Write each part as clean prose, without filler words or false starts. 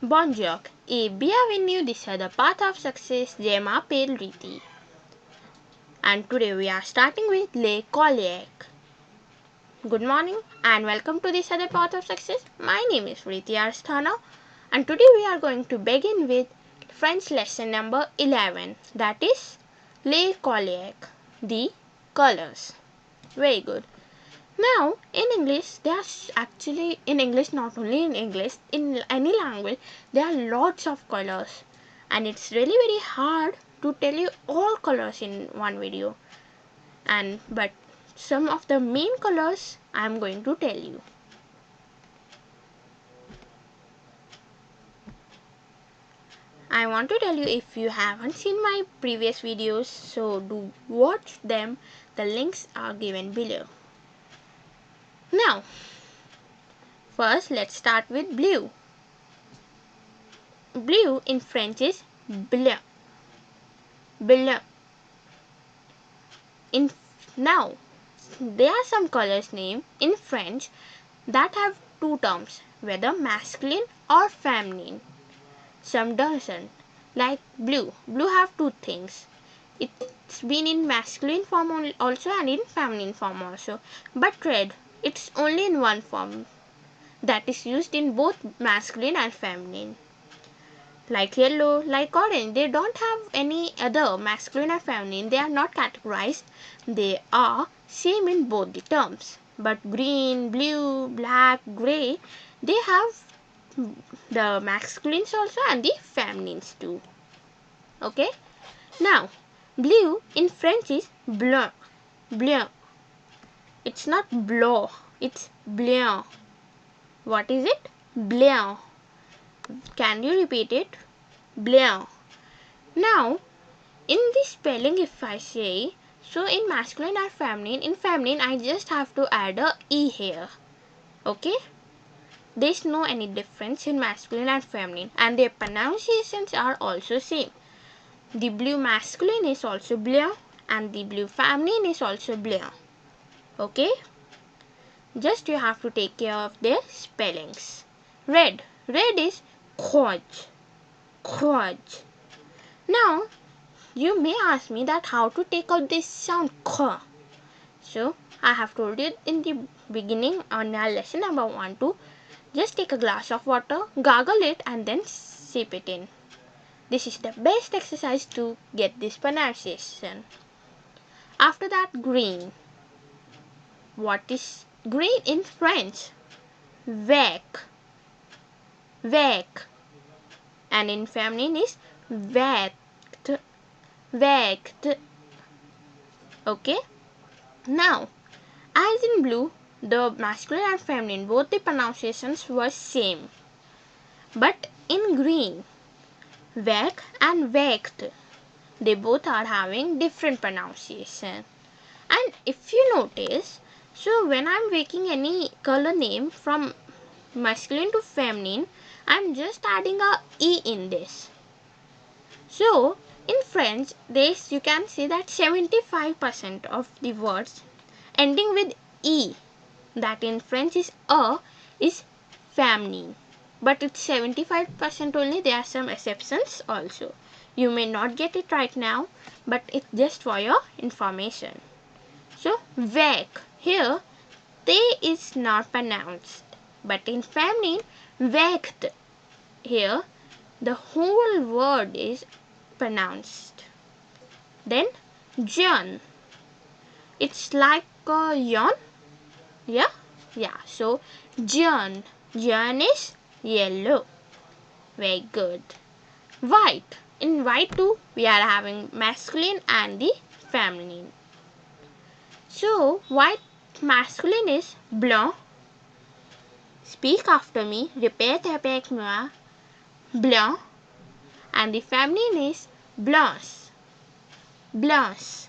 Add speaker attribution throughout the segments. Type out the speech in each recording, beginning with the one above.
Speaker 1: Bonjour et bienvenue. This is the path of success. Je m'appelle Riti. And today we are starting with Le Collier. Good morning and welcome to this other path of success. My name is Riti Arsthana and today we are going to begin with French lesson number 11, that is Le Collier, the colors. Very good. Now, in English, there's actually, in English, not only in English, in any language, there are lots of colors. And it's really very hard to tell you all colors in one video. But some of the main colors I'm going to tell you. I want to tell you, if you haven't seen my previous videos, so do watch them. The links are given below. Now, first let's start with blue. Blue in French is bleu. Bleu. Now, there are some colors named in French that have two terms, whether masculine or feminine. Some doesn't. Like blue. Blue have two things. It's been in masculine form also and in feminine form also. But red, it's only in one form, that is used in both masculine and feminine. Like yellow, like orange, they don't have any other masculine or feminine. They are not categorized. They are same in both the terms. But green, blue, black, grey, they have the masculines also and the feminines too. Okay. Now, blue in French is bleu. Bleu. It's not bleu. It's bleu. What is it? Bleu. Can you repeat it? Bleu. Now, in this spelling, if I say, so in masculine or feminine, in feminine I just have to add a E here. Okay? There's no any difference in masculine and feminine, and their pronunciations are also same. The blue masculine is also bleu and the blue feminine is also bleu. Okay? Just you have to take care of their spellings. Red. Red is rouge. Rouge. Now, you may ask me that how to take out this sound kh. So, I have told you in the beginning on our lesson number 1 to just take a glass of water, gargle it and then sip it in. This is the best exercise to get this pronunciation. After that, green. What is green in French? Vert. Vert. And in feminine is vert. Vert. Okay. Now, as in blue, the masculine and feminine, both the pronunciations were same. But in green, vert and vert, they both are having different pronunciation. And if you notice, so when I'm making any color name from masculine to feminine, I'm just adding a E in this. So, in French, you can see that 75% of the words ending with E, that in French is a, is feminine. But it's 75% only. There are some exceptions also. You may not get it right now, but it's just for your information. So, vec. Here, T is not pronounced. But in feminine, vect. Here, the whole word is pronounced. Then, jaune. It's like a yawn. Yeah? Yeah. So, jaune. Jaune is yellow. Very good. White. In white too, we are having masculine and the feminine. So, white masculine is blanc. Speak after me. Répète avec moi. Blanc. And the feminine is blanche. Blanche.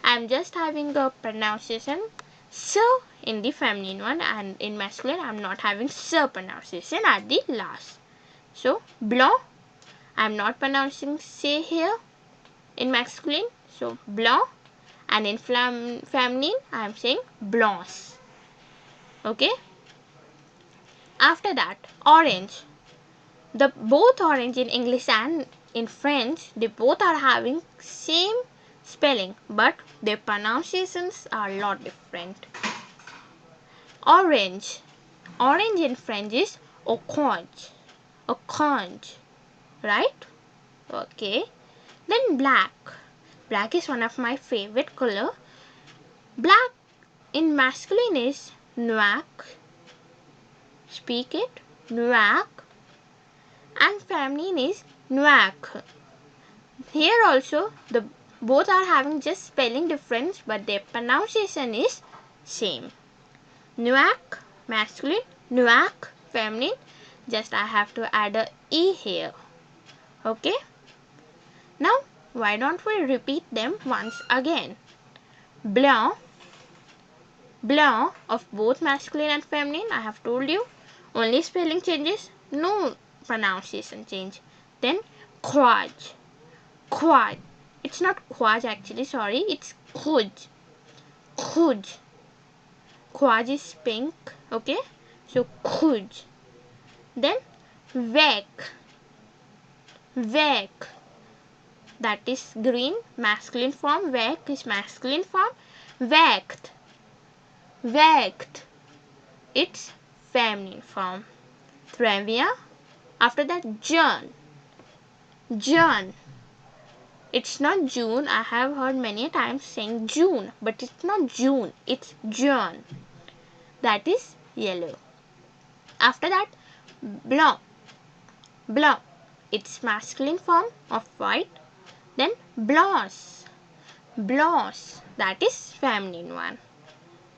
Speaker 1: I'm just having a pronunciation so in the feminine one, and in masculine I'm not having so pronunciation at the last. So, blanc. I'm not pronouncing say here in masculine. So, blanc. And in feminine, I am saying blanche. Okay. After that, orange. The both orange in English and in French, they both are having same spelling, but their pronunciations are a lot different. Orange. Orange in French is orange. Orange. Right? Okay. Then black. Black is one of my favorite color. Black in masculine is noir. Speak it. Noir. And feminine is noir. Here also the both are having just spelling difference, but their pronunciation is same. Noir masculine, noir feminine. Just I have to add a e here. Okay. Now why don't we repeat them once again? Blanc. Blanc of both masculine and feminine. I have told you. Only spelling changes, no pronunciation change. Then courage. Quad. It's not quad actually, sorry. It's kuj. Kuj. Quad is pink. Okay. So kuj. Then vek. Vek. That is green. Masculine form. Vek is masculine form. Vekt. Vekt. It's feminine form. Trivia. After that, June. June. It's not June. I have heard many times saying June, but it's not June. It's June. That is yellow. After that, blanc. Blanc. It's masculine form of white. Then blanche. Blanche. That is feminine one.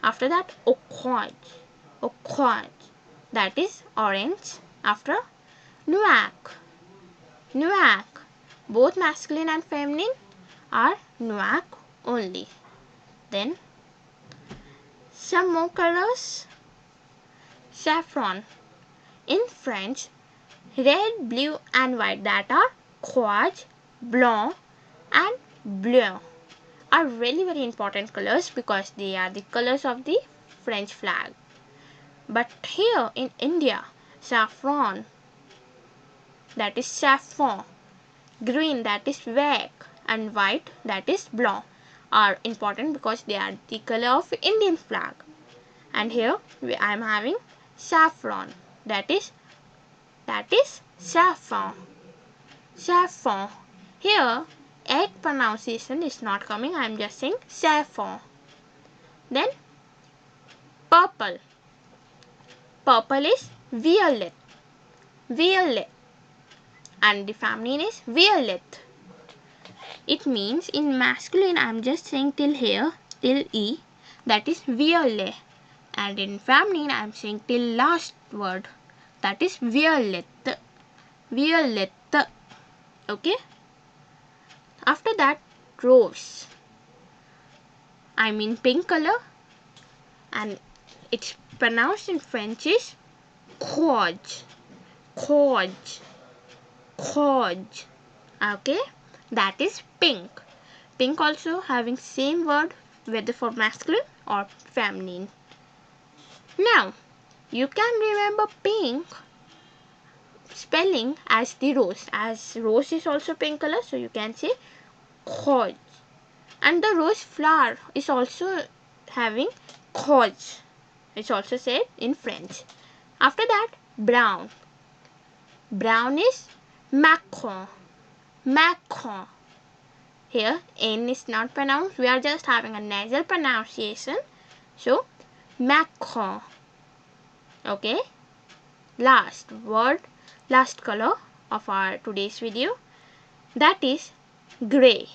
Speaker 1: After that, orange. Orange. That is orange. After noir. Noir. Both masculine and feminine are noir only. Then some more colors. Saffron. In French, red, blue and white, that are rouge, blanc and bleu, are really very important colors because they are the colors of the French flag. But here in India, saffron, that is saffron, green, that is vert, and white, that is blanc, are important because they are the color of Indian flag. And here I am having saffron, that is saffron. Saffron. Here egg pronunciation is not coming. I am just saying saffron. Then purple. Purple is violet. Violet. And the feminine is violet. It means in masculine I am just saying till here, till E, that is violet. And in feminine I am saying till last word, that is violet. Violet. Okay. After that, rose. I mean pink color. And it's pronounced in French is courge. Courge. Courge. Okay. That is pink. Pink also having same word whether for masculine or feminine. Now, you can remember pink spelling as the rose. As rose is also pink color, so you can say rose. And the rose flower is also having rose. It's also said in French. After that, brown. Brown is macron. Macron. Here, N is not pronounced. We are just having a nasal pronunciation. So, macron. Okay. Last word, last color of our today's video. That is grey.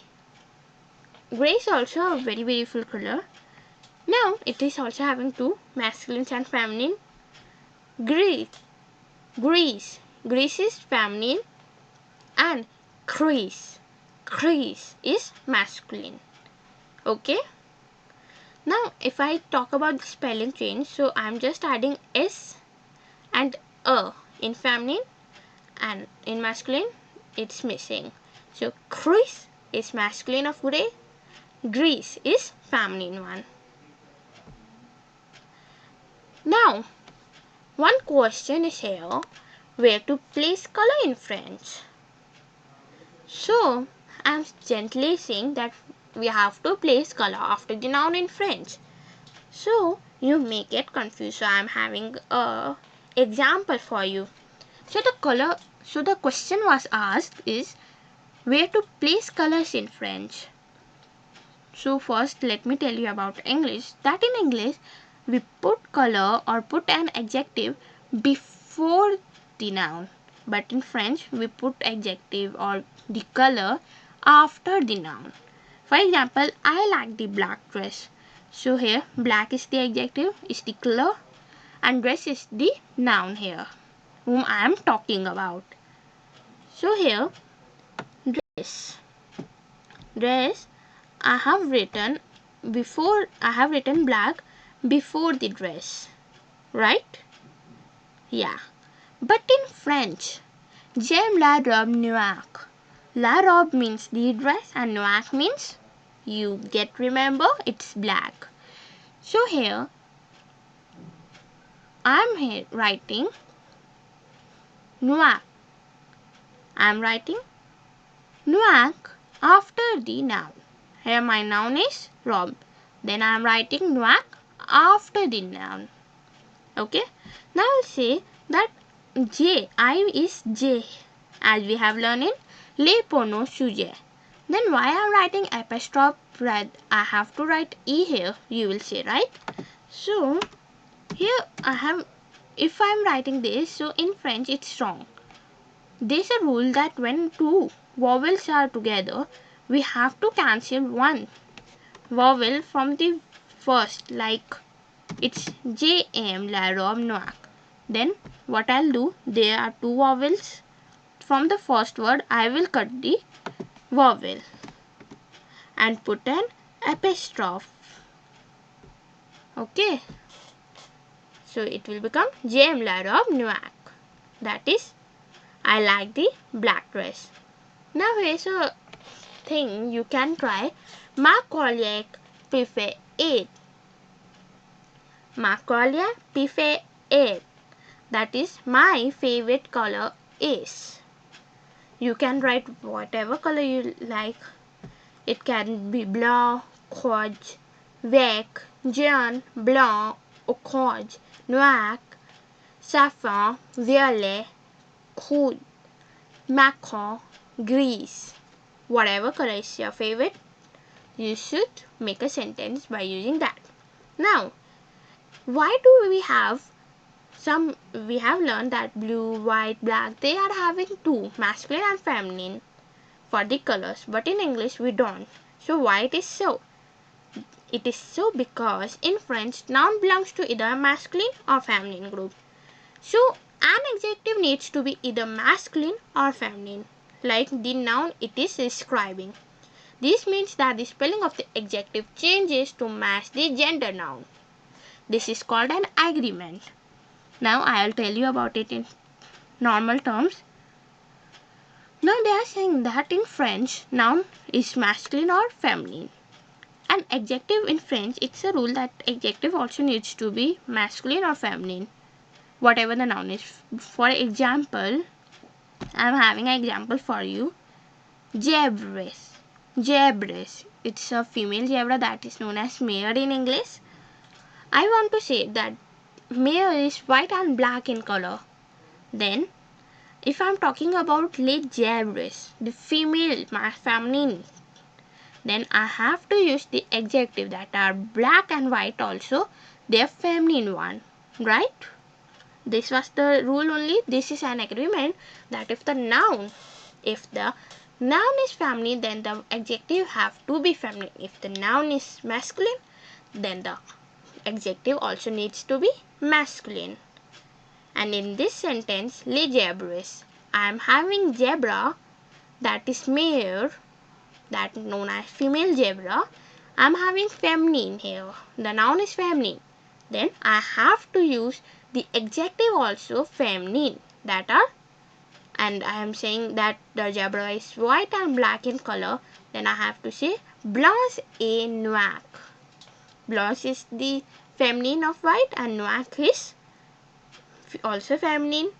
Speaker 1: Grey is also a very beautiful color. Now, it is also having two, masculine and feminine. Grease. Grease. Grease is feminine. And crease. Crease is masculine. Okay. Now, if I talk about the spelling change, so I am just adding S and A in feminine, and in masculine it's missing. So crease is masculine of grey, grease is feminine one. Now, one question is here, where to place color in French. So, I'm gently saying that we have to place color after the noun in French. So, you may get confused. So, I'm having a example for you. So, the question was asked is where to place colors in French. So, first let me tell you about English. That in English, we put color or put an adjective before the noun. But in French, we put adjective or the color after the noun. For example, I like the black dress. So here, black is the adjective, is the color, and dress is the noun here, whom I am talking about. So here, dress. Dress, I have written black before the dress. Right? Yeah. But in French, j'aime la robe noire. La robe means the dress and noir means, you get remember, it's black. So here, I'm writing noir. I'm writing noir after the noun. Here my noun is robe. Then I'm writing noir after the noun. Okay. Now I'll say that I is J, as we have learned in les pronoms sujets. Then why I'm writing apostrophe, I have to write E here, you will say, right? So here I have, if I'm writing this, so in French it's wrong. There's a rule that when two vowels are together, we have to cancel one vowel from the first, like it's JM la robe noire. Then what I'll do, there are two vowels. From the first word, I will cut the vowel and put an apostrophe. Okay. So it will become J'aime la robe noire. That is, I like the black dress. Now here's a thing you can try. Ma collègue préfère. Ma collègue préfère. That is, my favorite color is. You can write whatever color you like. It can be blanc, rouge, vert, jaune, blanc, orange, noir, saffron, violet, rouge, marron, gris. Whatever color is your favorite, you should make a sentence by using that. Now, why do we have learned that blue, white, black, they are having two, masculine and feminine, for the colors, but in English we don't. So why it is so? It is so because in French, noun belongs to either masculine or feminine group. So an adjective needs to be either masculine or feminine, like the noun it is describing. This means that the spelling of the adjective changes to match the gender noun. This is called an agreement. Now I will tell you about it in normal terms. Now they are saying that in French, noun is masculine or feminine. An adjective in French, it's a rule that adjective also needs to be masculine or feminine, whatever the noun is. For example, I'm having an example for you. Zebress. Zebress. It's a female zebra that is known as mare in English. I want to say that mare is white and black in color. Then if I'm talking about les zebras, the female, feminine, then I have to use the adjective that are black and white also, their feminine one, right? This was the rule only. This is an agreement that if the noun is feminine, then the adjective have to be feminine. If the noun is masculine, then the adjective also needs to be masculine. And in this sentence, les zebras, I am having zebra, that is mare, that known as female zebra. I am having feminine here. The noun is feminine. Then I have to use the adjective also feminine, that are, and I am saying that the zebra is white and black in color. Then I have to say blanche et noir. Blanche is the feminine of white and noir is also feminine.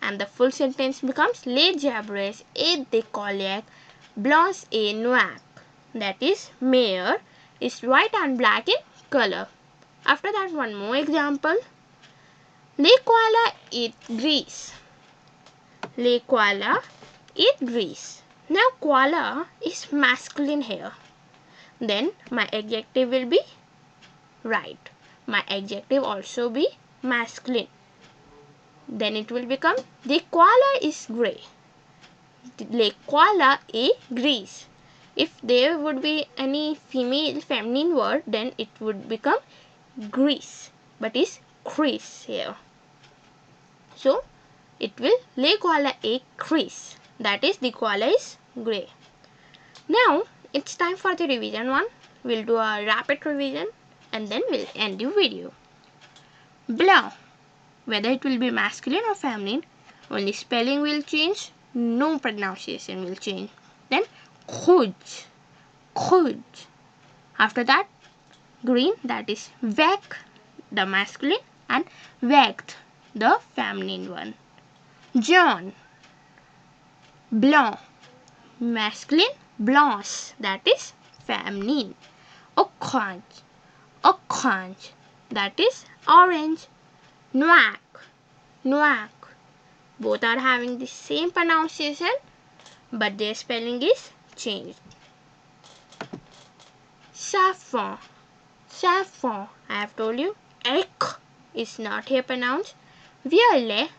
Speaker 1: and the full sentence becomes Les Jabres et des collègues blancs et noirs. That is, Mayor is white and black in color. After that, one more example. Les koalas eat grease. Les koalas eat grease. Now koala is masculine here. Then my adjective will be right. My adjective also be masculine. Then it will become the koala is grey. Le koala est gris. If there would be any female feminine word, then it would become gris, but is gris here. So it will le koala est gris. That is, the koala is grey. Now it's time for the revision one. We'll do a rapid revision and then we'll end the video. Blanc. Whether it will be masculine or feminine, only spelling will change, no pronunciation will change. Then rouge, rouge. After that, green, that is vert, the masculine, and vert, the feminine one. Jaune, blanc, masculine, blanche, that is feminine. Orange, orange, that is orange. Noir, noir. Both are having the same pronunciation, but their spelling is changed. Saffron, saffron. I have told you, ek is not here pronounced. Violet,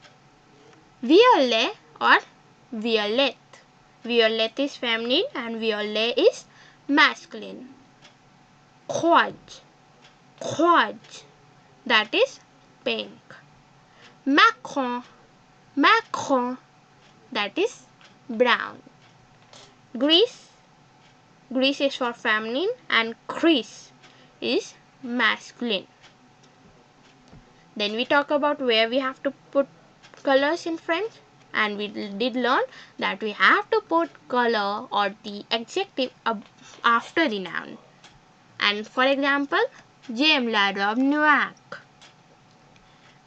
Speaker 1: violet or violet. Violet is feminine and violet is masculine. Rouge, rouge. That is pink. Macron, macron, that is brown. Gris, gris is for feminine and gris is masculine. Then we talk about where we have to put colors in French, and we did learn that we have to put color or the adjective after the noun. And for example, j'aime la robe noire.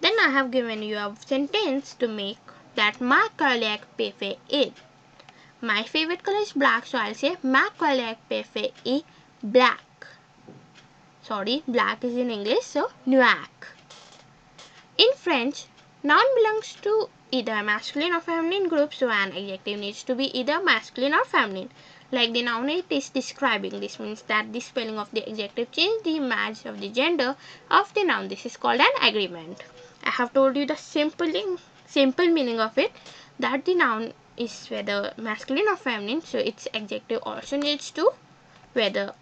Speaker 1: Then I have given you a sentence to make that ma collègue préférée est. My favorite color is black, so I'll say ma collègue préférée est black. Sorry, black is in English, so noir. In French, noun belongs to either masculine or feminine group, so an adjective needs to be either masculine or feminine. Like the noun it is describing, this means that the spelling of the adjective change the image of the gender of the noun. This is called an agreement. I have told you the simple meaning of it, that the noun is whether masculine or feminine, so its adjective also needs to whether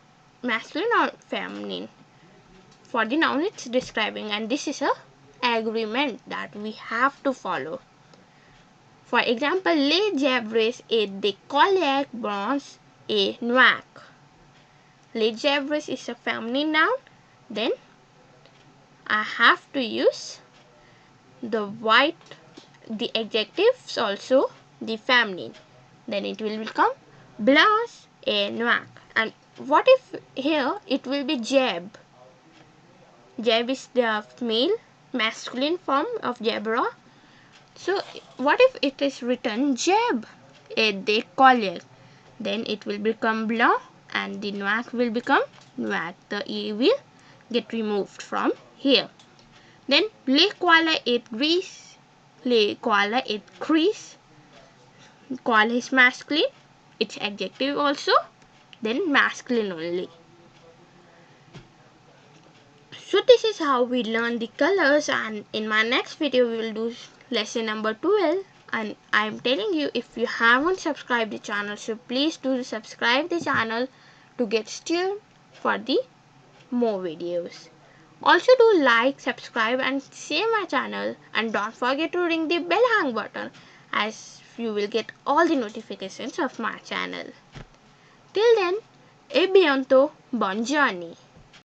Speaker 1: masculine or feminine for the noun it's describing, and this is a agreement that we have to follow. For example, les zèbres et des collègues blancs et noirs. Les zèbres is a feminine noun, then I have to use the white, the adjectives also the feminine, then it will become blanc et noir. And what if here it will be zèbre? Zèbre is the male masculine form of zebra. So what if it is written zèbre et des collègues? Then it will become blanc and the noir will become noir. The e will get removed from here. Then les koalas et gris, les koalas et gris. Koala is masculine, its adjective also, then masculine only. So this is how we learn the colors, and in my next video we will do lesson number 12. And I am telling you, if you haven't subscribed the channel, so please do subscribe the channel to get tuned for the more videos. Also do like, subscribe and share my channel, and don't forget to ring the bell hang button as you will get all the notifications of my channel. Till then, à bientôt, bonne journée.